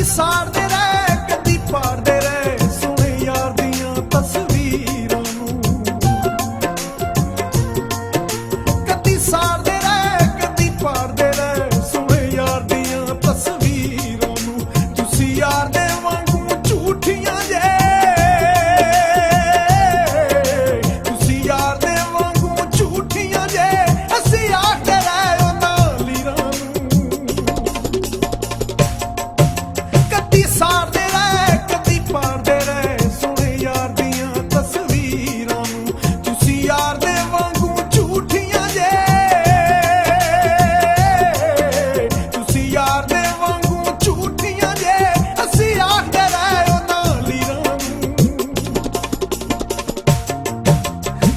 ਸਾੜਦੇ ਰਹਿ ਕਦੀ ਪਾੜਦੇ ਰਹਿ ਸੋਹਣੇ ਯਾਰ ਦੀਆਂ ਤਸਵੀਰਾਂ ਨੂੰ। ਕਦੀ ਸਾੜਦੇ ਰਹਿ ਕਦੀ ਪਾੜਦੇ ਰਹਿ ਸੋਹਣੇ ਯਾਰ ਦੀਆਂ ਤਸਵੀਰਾਂ ਨੂੰ। ਤੁਸੀਂ ਯਾਰ ਦੇ ਵਾਂਗੂ ਝੂਠੀਆਂ ਜੇ, ਤੁਸੀਂ ਯਾਰ ਦੇ ਵਾਂਗੂ ਝੂਠੀਆਂ ਜੇ, ਅਸੀਂ ਆਖਦੇ ਰਹਿ ਉਹਨਾਂ ਲੀਰਾਂ ਨੂੰ। ਕਦੀ ਸਾੜਦੇ ਰਹਿ ਕਦੀ ਪਾੜਦੇ ਰਹਿ ਸੋਹਣੇ ਯਾਰ ਦੀਆਂ ਤਸਵੀਰਾਂ ਨੂੰ। ਤੁਸੀਂ ਯਾਰ ਦੇ ਵਾਂਗੂ ਝੂਠੀਆਂ ਜੇ, ਤੁਸੀਂ ਯਾਰ ਦੇ ਵਾਂਗੂ ਝੂਠੀਆਂ ਜੇ, ਅਸੀਂ ਆਖਦੇ ਰਹਿ ਉਹਨਾਂ ਲੀਰਾਂ ਨੂੰ।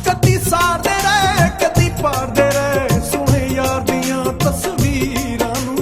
ਕਦੀ ਸਾੜਦੇ ਰਹਿ ਕਦੀ ਪਾੜਦੇ ਰਹਿ ਸੋਹਣੇ ਯਾਰ ਦੀਆਂ ਤਸਵੀਰਾਂ ਨੂੰ।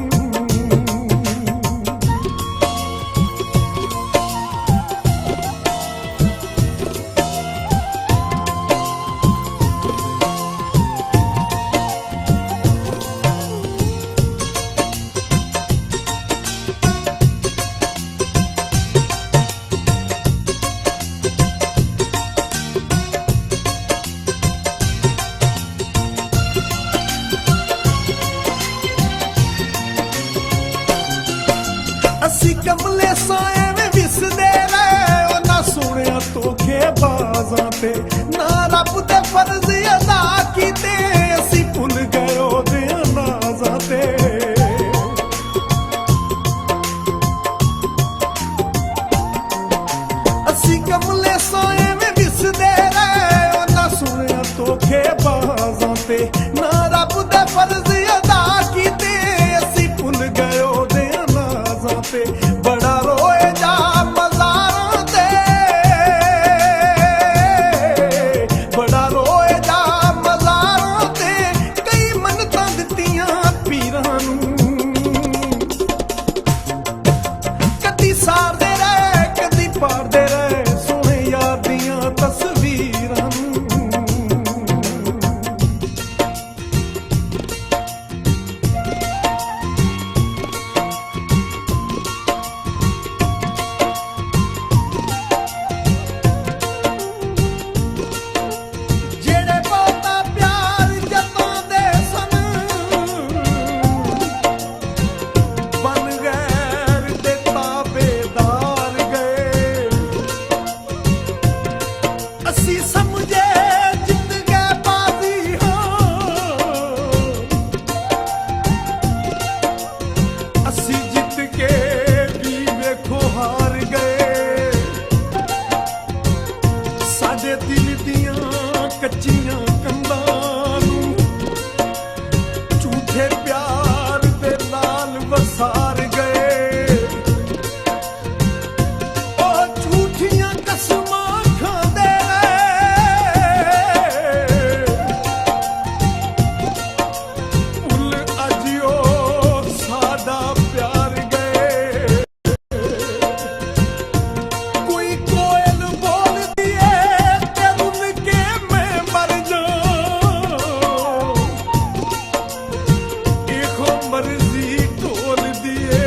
ਅਸੀਂ ਕਮਲੇ ਸਾਏ ਵਿੱਚ ਵਿਸਦੇ ਰਹੇ ਉਹਨਾਂ ਸੋਹਣਿਆਂ ਧੋਖੇਬਾਜ਼ਾਂ ਤੇ, ਨਾ ਰੱਬ ਦੇ ਫਰਜ਼ ਅਦਾ ਕੀਤੇ ਅਸੀਂ ਭੁੱਲ ਗਏ ਉਹਦੀਆਂ ਨਾਜ਼ਾਂ ਤੇ। ਅਸੀਂ ਕਮਲੇ ਸਾਏ ਵਿੱਚ ਵਿਸਦੇ ਰਹੇ ਉਹਨਾਂ ਸੋਹਣਿਆਂ ਧੋਖੇਬਾਜ਼ਾਂ ਤੇ, ਨਾ ਰੱਬ ਦੇ ਫਰਜ਼ ਅਦਾ ਕੀਤੇ ਅਸੀਂ ਭੁੱਲ ਗਏ ਉਹਦੀਆਂ ਨਾਜ਼ਾਂ ਤੇ। ਬੜਾ ਰੋਏ ਜਾ ਮਜ਼ਾਰਾਂ ਤੇ, ਬੜਾ ਰੋਏ ਜਾ ਮਜ਼ਾਰਾਂ ਤੇ, ਕਈ ਮੰਨਤਾਂ ਦਿੱਤੀਆਂ ਪੀਰਾਂ ਨੂੰ। ਕਦੀ ਸਾੜਦੇ ਰਹਿ ਕਦੀ ਪਾੜਦੇ ਰਹਿ ਸੋਹਣੇ ਯਾਰ ਦੀਆਂ ਤਸਵੀਰਾਂ ਨੂੰ। ਜਿਹੜੇ ਬਹੁਤਾ ਪਿਆਰ ਜਤਾਉਂਦੇ ਸਨ ਬਨ ਗੈਰ ਦੇ ਤਾਬੇਦਾਰ ਗਏ। ਅਸੀਂ ਸਮਝੇ ਜਿੱਤ ਗਏ ਬਾਜ਼ੀ ਹਾਂ, ਅਸੀਂ ਜਿੱਤ ਕੇ ਵੀ ਵੇਖੋ ਹਾਰ ਗਏ। ਸਾਡੇ ਦਿਲ ਦੀਆਂ ਕੱਚੀਆਂ ਕੰਧਾਂ ਨੂੰ ਝੂਠੇ ਪਿਆਰ ਦੇ ਨਾਲ ਵਸਾਰ ਗਏ। ਉਹ ਝੂਠੀਆਂ ਕਸਮਾਂ ਖਾਂਦੇ ਰਹੇ, ਭੁੱਲ ਅੱਜ ਉਹ ਸਾਡਾ ਪਿਆਰ ਗਏ। ਕੋਈ ਕੋਇਲ ਬੋਲਦੀ ਏ ਤੇ ਰੁੱਲ ਕੇ ਮੈਂ ਮਰ ਜਾ, ਇਹੋ ਮਰਜ਼ੀ ਢੋਲਦੀ ਏ।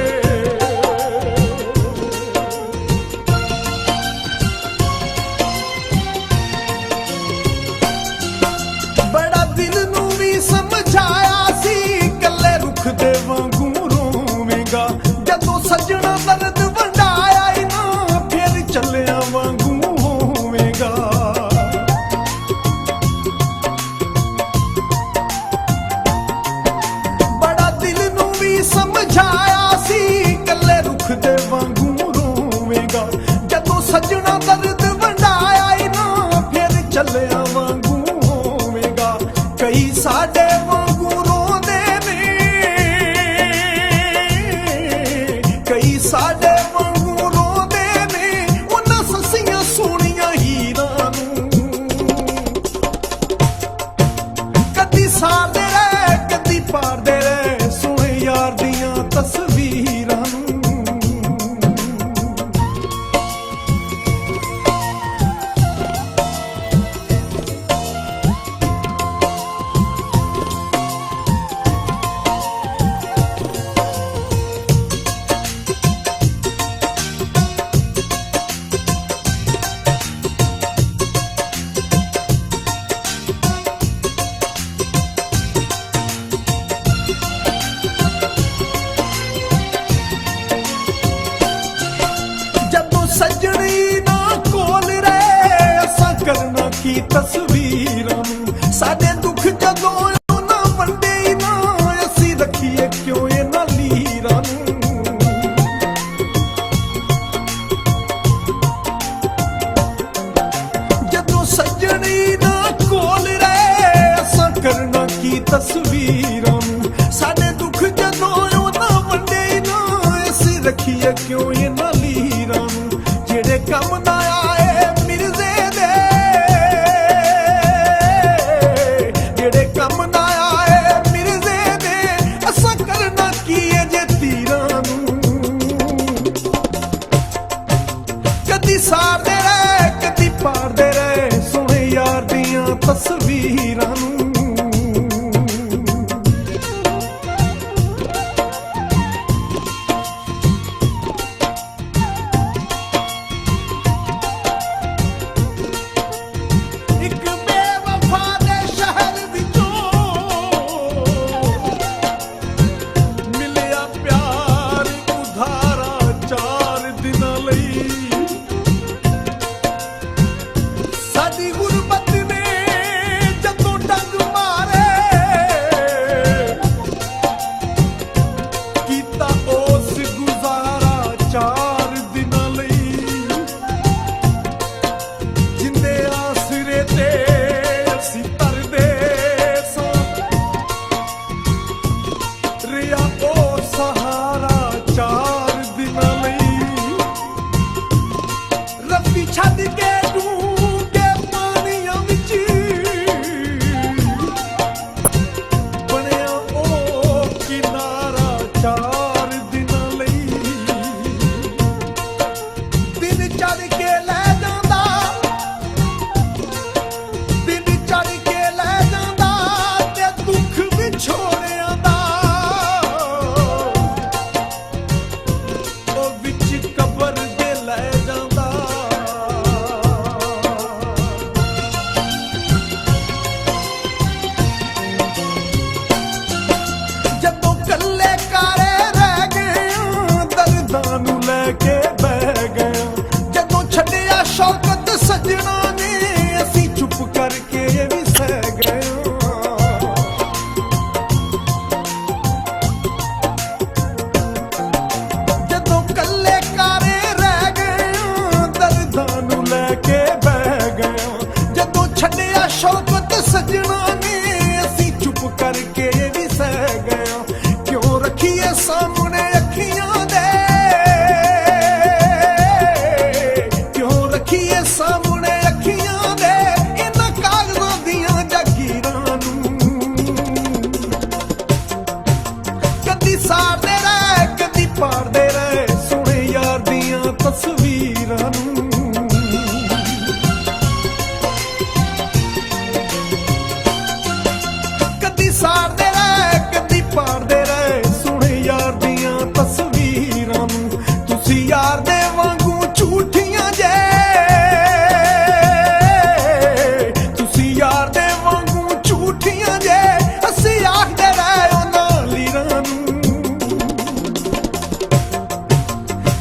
ਬੜਾ ਦਿਲ ਨੂੰ ਵੀ ਸਮਝਾਇਆ ਸੀ ਕੱਲੇ ਰੁੱਖ ਦੇ ਵਾਂਗੂ ਰੋਵੇਂਗਾ, ਜਦੋਂ ਸੱਜਣਾ ਦਰਦ ਵੰਡਾਇਆ ਈ ਨਾ ਫਿਰ ਚੱਲਿਆ ਵਾਂਗੂ ਹੋਵੇਂਗਾ। ਬੜਾ ਦਿਲ ਨੂੰ ਵੀ ਸਮਝਾਇਆ ਸੀ ਕੱਲੇ ਰੁੱਖ ਦੇ ਵਾਂਗੂ ਰੋਵੇਂਗਾ, ਜਦੋਂ ਸੱਜਣਾ ਦਰਦ ਵੰਡਾਇਆ ਈ ਨਾ ਫਿਰ ਚੱਲਿਆ ਵਾਂਗੂ ਹੋਵੇਂਗਾ। ਕਈ ਸਾਡੇ ਵਾਂਗੂ ਰੋਂਦੇ ਨੇ, ਕਈ ਸਾਡੇ ਵਾਂਗੂ ਰੋਂਦੇ ਨੇ ਉਹਨਾਂ ਸੱਸੀਆਂ ਸੋਹਣੀਆਂ ਹੀਰਾਂ ਨੂੰ। ਕਦੀ ਸਾੜਦੇ ਰਹਿ ਕਦੀ ਪਾੜਦੇ ਰਹਿ ਸੋਹਣੇ ਯਾਰ ਦੀਆਂ ਤਸਵੀਰਾਂ ਨੂੰ। ਕੀ ਤਸਵੀਰਾਂ ਨੂੰ। ਸਾਡੇ ਦੁੱਖ ਜਦੋਂ ਉਹਨਾਂ ਵੰਡੇ ਹੀ ਨਾ, ਅਸੀਂ ਰੱਖੀਏ ਕਿਉਂ ਇਹਨਾਂ ਲੀਰਾਂ ਨੂੰ। ਜਦੋਂ ਸੱਜਣੀ ਨਾ ਕੋਲ ਰਹੇ, ਅਸਾਂ ਕਰਨਾ ਕੀ ਤਸਵੀਰਾਂ ਨੂੰ। ਸਾਡੇ ਦੁੱਖ ਜਦੋਂ ਉਹਨਾਂ ਵੰਡੇ ਹੀ ਨਾ, ਅਸੀਂ ਰੱਖੀਏ ਕਿਉਂ ਇਹਨਾਂ ਲੀਰਾਂ ਨੂੰ। ਜਿਹੜੇ ਕੰਮ ਨਾ ਆਏ ਮਿਰਜ਼ੇ ਦੇ, ਜਿਹੜੇ ਕੰਮ ਨਾ ਆਏ ਮਿਰਜ਼ੇ ਦੇ, ਅਸਾਂ ਕਰਨਾ ਕੀ ਏ ਜੇ ਤੀਰਾਂ ਨੂੰ। ਕਦੀ ਸਾਰਦੇ ਰਹੇ ਕਦੀ ਪਾਰਦੇ ਰਹੇ, ਸੋਹਣੇ ਯਾਰ ਦੀਆਂ ਤਸਵੀਰਾਂ ਨੂੰ। ਇੱਕ ਬੇਵਫਾ ਦੇ ਸ਼ਹਿਰ ਵਿੱਚੋਂ ਮਿਲਿਆ ਪਿਆਰ ਉਧਾਰਾ 4 ਦਿਨਾਂ ਲਈ। ਸਾਡੀ ਗੁਰਬਤ ਨੇ ਜਦੋਂ ਡੰਗ ਮਾਰੇ, ਕੀਤਾ ਉਸ ਗੁਜ਼ਾਰਾ 4 ਦਿਨਾਂ ਲਈ। ਜਿੰਦੇ ਆਸਰੇ ਤੇ ਅਸੀਂ ਤਰਦੇ ਸਾਂ, ਰਿਹਾ ਉਹ ਸਹਾਰਾ 4 ਦਿਨਾਂ ਲਈ। ਰੱਬੀ ਛੱਡ ਕੇ ਡੂੰਘੇ ਪਾਣੀਆਂ ਵਿੱਚ, ਬਣਿਆ ਉਹ ਕਿਨਾਰਾ 4 ਦਿਨਾਂ ਲਈ। ਦਿਨ ਚੜ ਕੇ ਲੈ ਜਾਂਦਾ, ਦਿਨ ਚੜ ਕੇ ਲੈ ਜਾਂਦਾ, ਤੇ ਦੁੱਖ ਵਿਛੋੜਿਆਂ ਦਾ ਉਹ ਵਿੱਚ ਕਬਰ ਦੇ ਲੈ ਜਾਂਦਾ। ਜਦੋਂ ਕੱਲੇ ਕਾਰੇ ਰਹਿ ਗਏ, ਦਰਦਾਂ ਨੂੰ ਲੈ ਕੇ ਬਹਿ ਗਏ। ਜਦੋਂ ਛੱਡਿਆ ਸ਼ੌਕਤ ਸੱਜਣਾ ਨੇ, ਅਸੀਂ ਚੁੱਪ ਕਰਕੇ ਇਹ ਵੀ ਸਹਿ ਗਏ। ਜਦੋਂ ਕੱਲੇ ਕਾਰੇ ਰਹਿ ਗਏ, ਦਰਦਾਂ ਨੂੰ ਲੈ ਕੇ ਬਹਿ ਗਏ। ਜਦੋਂ ਛੱਡਿਆ ਸ਼ੌਕਤ ਸੱਜਣਾ ਨੇ, ਅਸੀਂ ਚੁੱਪ ਕਰਕੇ ਇਹ ਵੀ ਸਹਿ ਗਏ। ਕਿਉਂ ਰੱਖੀਏ ਸਾਹਮਣੇ ਅੱਖੀਆਂ ਦੇ, ਕਿਉਂ ਰੱਖੀਏ ਸਾਹਮਣੇ ਅੱਖੀਆਂ ਦੇ, ਇਹਨਾਂ ਕਾਗਜ਼ਾਂ ਦੀਆਂ ਜਾਗੀਰਾਂ ਨੂੰ। ਕਦੀ ਸਾਰਦੇ ਰਹੇ ਕਦੀ ਪਾਰਦੇ ਰਹੇ, ਸੋਹਣੇ ਯਾਰ ਦੀਆਂ ਤਸਵੀਰਾਂ ਨੂੰ। ਕਦੀ ਸਾਰਦੇ ਰਹੇ ਕਦੀ ਪਾਰਦੇ ਰਹੇ, ਸੋਹਣੇ ਯਾਰ ਦੀਆਂ ਤਸਵੀਰਾਂ ਨੂੰ। ਤੁਸੀਂ ਯਾਰ ਦੇ ਵਾਂਗੂ ਝੂਠੀਆਂ ਜੇ, ਤੁਸੀਂ ਯਾਰ ਦੇ ਵਾਂਗੂ ਝੂਠੀਆਂ ਜੇ, ਅਸੀਂ ਆਖਦੇ ਰਹੇ ਉਹਨਾਂ ਲੀਰਾਂ ਨੂੰ।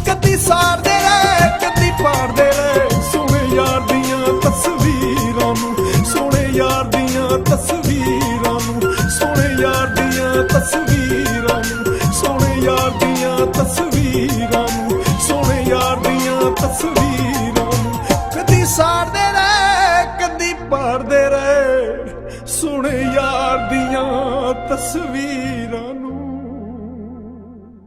ਕਦੀ ਸਾਰਦੇ ਰਹੇ ਕਦੀ ਪਾਰਦੇ ਰਹੇ, ਸੋਹਣੇ ਯਾਰ ਦੀਆਂ ਤਸਵੀਰਾਂ ਨੂੰ। ਸੋਹਣੇ ਯਾਰ ਦੀਆਂ ਤਸਵੀਰਾਂ ਨੂੰ, ਸੋਹਣੇ ਯਾਰ ਦੀਆਂ ਤਸਵੀਰਾਂ ਨੂੰ, ਸੋਹਣੇ ਯਾਰ ਦੀਆਂ ਤਸਵੀਰਾਂ।